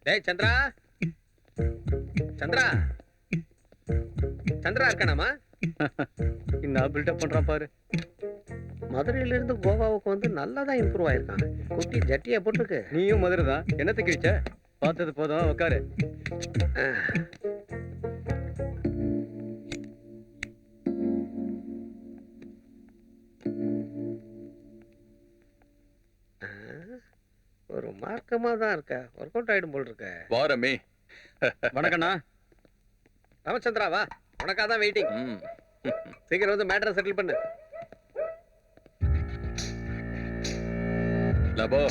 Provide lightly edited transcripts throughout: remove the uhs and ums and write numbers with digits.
டேய் சந்திரா, சந்திரா, சந்திரா இருக்கானாமா? என்ன பில்டப் பண்றான் பாரு. மதுரையில இருந்து கோவாவுக்கு வந்து நல்லா தான் இம்ப்ரூவ் ஆயிருக்கான். குட்டி ஜட்டியா போட்டுருக்கு. நீயும் மதுரை தான், என்னத்துக்கு கிழிச்ச? பார்த்தது போதும், உட்காரு. ஒரு மார்க்கமா தான் இருக்க. ஒர்க் அவுட் ஆயிடும் போல் இருக்க. வாரமே. வணக்கண்ணா. ராமச்சந்திரா வா, உனக்காக தான் வெயிட்டிங். சீக்கிரம் வந்து மேட்டரை செட்டில் பண்ணு. லபோ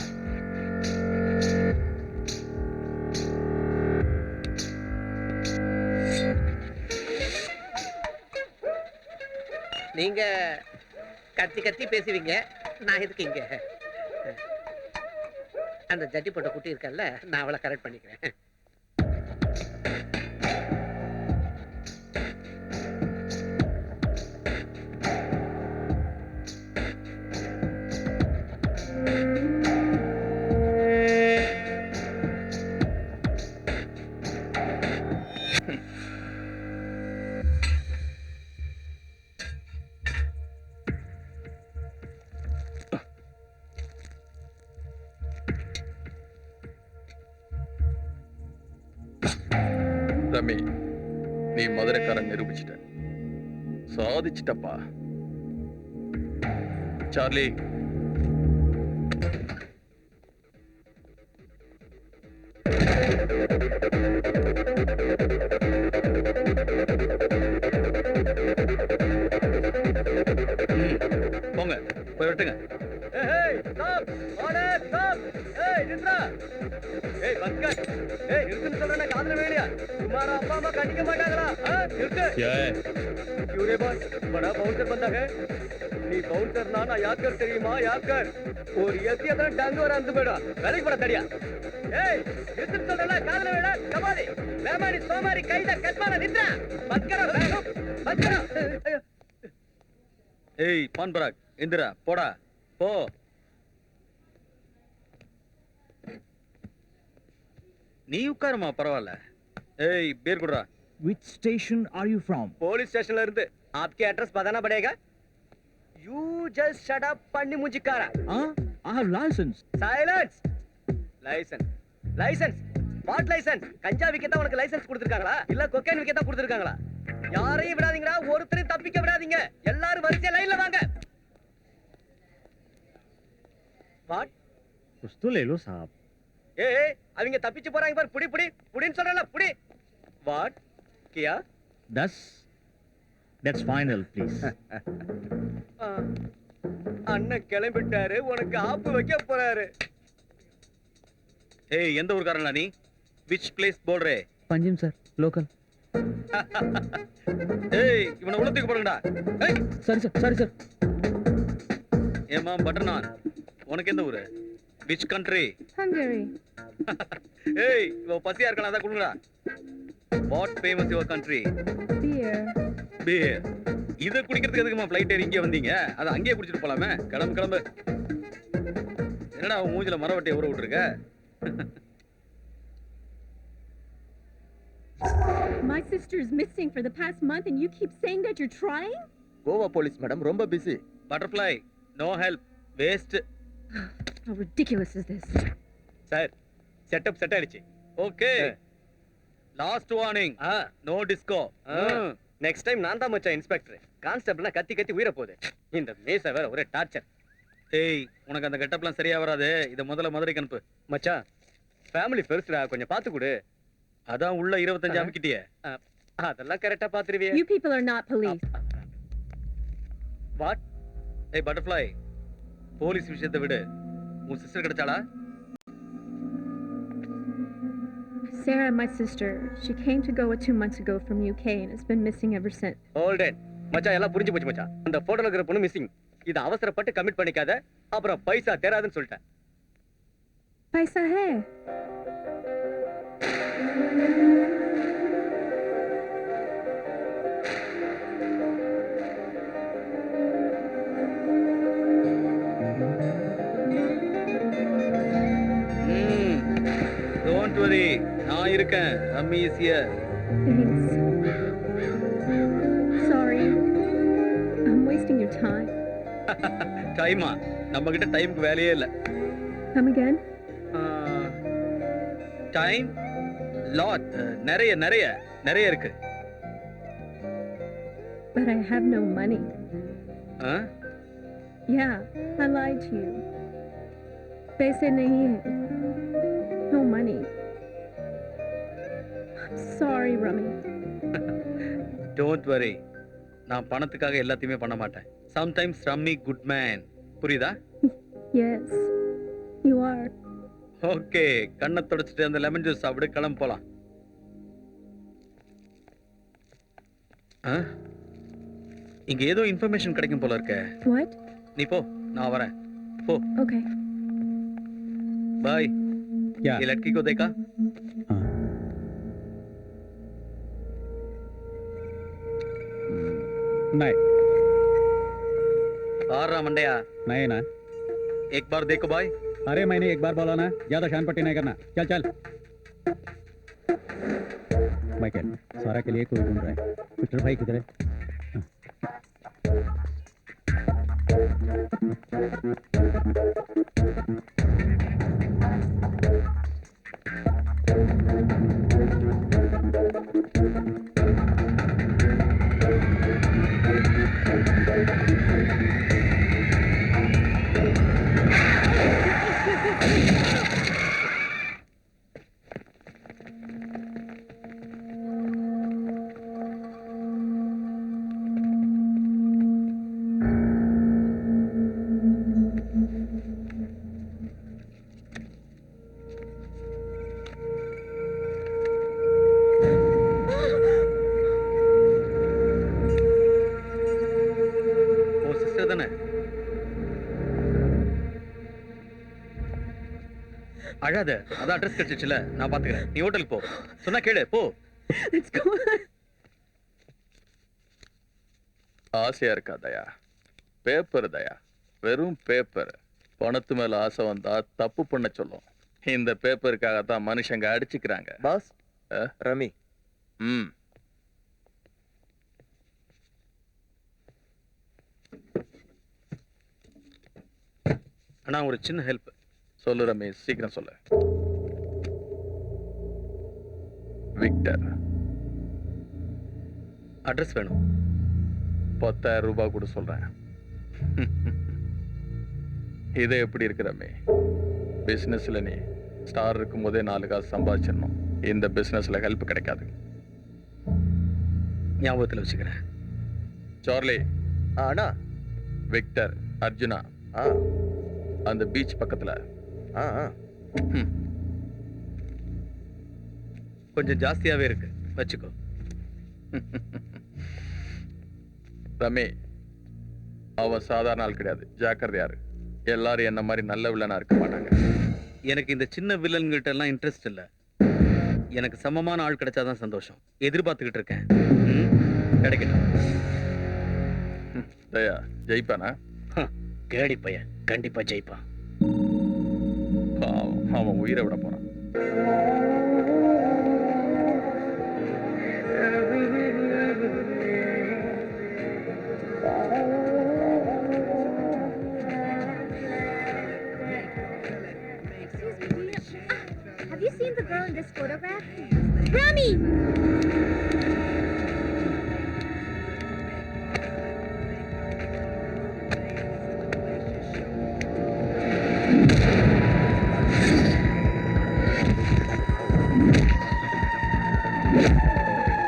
நீங்க கத்தி கத்தி பேசுவீங்க, நான் எதுக்கு இங்க? அந்த ஜட்டி போட்ட குட்டி இருக்கல்ல, நான் அவளை கரெக்ட் பண்ணிக்கிறேன். ரமி, நீ மதுரைக்காரன் நிரூபிச்சிட்ட. சாதிச்சிட்டப்பா. சார்லி, போங்க, போய் வெட்டுங்க. ஏய் ஸ்டாப், ஆர்டர் ஸ்டாப். ஏய் நித்ரா, ஏய் பங்கர், ஏய் நிறுத்துன்னு சொல்றேன், காதுல வேலையா? तुम्हारा அப்பா அம்மா கண்டிக்க மாட்டாங்களா? நிறுத்து. क्यों रे बॉस, बड़ा बाउंसर बंदा है. நீ பவுன்சர் நான் யாத் கர் தெரியுமா? யாத் கர். ஒரு எத்தி அத டங்கு வர அந்த பேடா. வேலைக்கு போட தடியா. ஏய் நிறுத்துன்னு சொல்றேன், காதுல வேலை. கபாலி, வேமாரி சோமாரி கைத கட்மான நித்ரா. பக்கர வேணு, பக்கர. ஏய் பான் பராக், எந்திரா, போடா. போ. நீ உட்காருமா, பரவாயில்ல. ஏய் பேர் குடுறா. Which station are you from? Police station ல இருந்து. आपके एड्रेस बताना पड़ेगा. You just shut up பண்ணி மூஞ்சிக்காரா. I have license. Silence. License. License. What license? கஞ்சா விக்கதா உனக்கு லைசென்ஸ் கொடுத்திருக்காங்களா? இல்ல கொக்கைன் விக்கதா கொடுத்திருக்காங்களா? யாரையும் விடாதீங்கடா, ஒருத்தரையும் தப்பிக்க விடாதீங்க. எல்லாரும் வரிசையா லைன்ல வாங்க. What? कुछ तो ले लो साहब. ஏய் அவங்க தப்பிச்சு போறாங்க பாரு. புடி புடி புடின்னு சொல்றல, புடி. What? Kia? That's final, please. அண்ணன் கிளம்பிட்டாரு, உனக்கு ஆப்பு வைக்க போறாரு. ஏய் எந்த ஊர்க்காரன்டா நீ? which place बोल रहे? Panjim sir, local. ஏய் இவனை உள்ள தூக்கி போடுங்கடா. ஏய் Sorry sir. ஏமா பட்டர் நான், உனக்கு எந்த ஊரு? which country? Hungary. ஏய் இவ பசியா இருக்கனா, அத குடுங்கடா. what famous your country? Beer. beer. இத குடிக்கிறதுக்கு எதுக்குமா ஃளைட் ஏறி இங்க வந்தீங்க? அத அங்கேயே குடிச்சிட்டு போலாமே. கிளம்பு. என்னடா உன் மூஞ்சில மரவட்டியை ஊற விட்டுருக்க? My sister is missing for the past month and you keep saying that you're trying? Goa police madam ரொம்ப busy. Butterfly, no help, waste. How ridiculous is this? Sir, setup set ஆயிடுச்சு. Okay. Last warning. No disco. Next time நான் தான் மச்சான் inspector. கான்ஸ்டபிள்னா கத்தி கத்தி உயிர போகுது. இந்த மேச வேற ஒரே டார்ச்சர். ஏய் உனக்கு அந்த கெட்டப்லாம் சரியா வராது. இத முதல்ல மதுரைக்கு அனுப்பு. மச்சான், ஃபேமிலி ஃபர்ஸ்ட்டா, கொஞ்சம் பாத்து கொடு. அதான் உள்ள 25 அமுக்கிட்டியே. அதெல்லாம் கரெக்ட்டா பாத்துருவியே. You people are not police. What? ஏய் பட்டர்ஃப்ளை, போலீஸ் விஷயத்தை விடு. உன் sister கிடைச்சாளா? Sarah, my sister, she came to Goa 2 months ago from UK and has been missing ever since. Hold it. மச்சான் எல்லாம் புரிஞ்சு போச்சு மச்சான். அந்த போட்டோல இருக்கிற பொண்ணு மிஸ்ஸிங். இத அவசரப்பட்டு கமிட் பண்ணிக்காத. அப்புறம் பைசா தேராதுன்னு சொல்லிட்டேன். Paisa hai. Don't worry. நான் இருக்கேன். Rummy is here. Thanks. Sorry. I'm wasting your time. டைமா? நம்ம கிட்ட டைம்க்கு வேலையே இல்ல. Come again? டைம் லாட் நிறைய நிறைய நிறைய இருக்கு. But I have no money. Huh? Yeah, I lied to you. पैसे नहीं है. No money. I'm sorry, Rummy. Don't worry. நான் பணத்துக்காக எல்லாத்தையுமே பண்ண மாட்டேன். Sometimes rummy good man. புரியுதா? Yes, you are. ஓகே, கண்ணை தொடச்சிட்டு அந்த லெமன் ஜூஸ் சாப்பிடு, கிளம்ப போலாம். இங்க ஏதோ இன்ஃபர்மேஷன் கிடைக்கும் போல இருக்க. What? நீ போ, நான் வரேன். போ. Okay. बाय. क्या? ये लड़की को देखा? हाँ. नहीं और मंडया नहीं ना. एक बार देखो भाई. अरे मैंने एक बार बोला ना, ज्यादा शान पट्टी नहीं करना. चल चल. माइकल, सारा के लिए कोई ढूंढ रहा है. विक्टर भाई किधर है? அழாத, அதான் அட்ரஸ் கிடைச்சிச்சுல, நான் பாத்துக்கிறேன். நீ ஹோட்டல் போ. சொன்னா கேளு, போ. Let's go. ஆசையா இருக்கா தயா? பேப்பர் தயா, வெறும் பேப்பர். பணத்து மேல ஆசை வந்தா தப்பு பண்ண சொல்லும். இந்த பேப்பருக்காகத்தான் மனுஷங்க அடிச்சுக்கிறாங்க. பாஸ், ரமி. ம். ஆனா ஒரு சின்ன ஹெல்ப். சொல்லு ரமேஷ், சீக்கிரம் சொல்லு. விக்டர், அட்ரஸ் வேணும். 10,000 ரூபாய் கூட சொல்றேன். இது எப்படி இருக்கு ரமே? பிசினஸ்ல நீ ஸ்டார் இருக்கும் போதே 4 காசு சம்பாதிச்சிடணும். இந்த பிசினஸ்ல ஹெல்ப் கிடைக்காது. ஞாபகத்தில் வச்சுக்கிறேன். சார்லி, அண்ணா. விக்டர், அர்ஜுனா, அந்த பீச் பக்கத்துல. கொஞ்சம் ஜாஸ்தியாவே இருக்கு, வச்சுக்கோ. ரமே, அவன் சாதாரண ஆள் கிடையாது. ஜாக்கிரதையாரு. எல்லாரும் என்ன மாதிரி நல்ல வில்லனா இருக்க மாட்டாங்க. எனக்கு இந்த சின்ன வில்லன்கிட்ட எல்லாம் இன்ட்ரெஸ்ட் இல்ல. எனக்கு சமமான ஆள் கிடைச்சாதான் சந்தோஷம். எதிர்பார்த்துக்கிட்டு இருக்கேன். கிடைக்கட்டும். தயா, ஜெயிப்பானா? கேடி பையன், கண்டிப்பா ஜெயிப்பான். அவன் உயிரை விட போறான். Have you seen the girl in this photograph? Rami!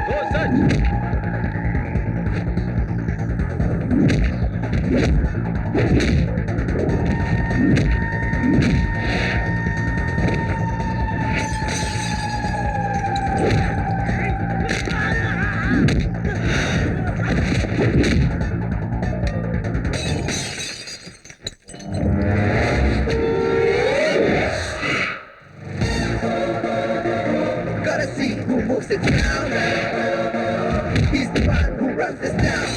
Go search! Gotta see who moves it down. He's the one who runs this town.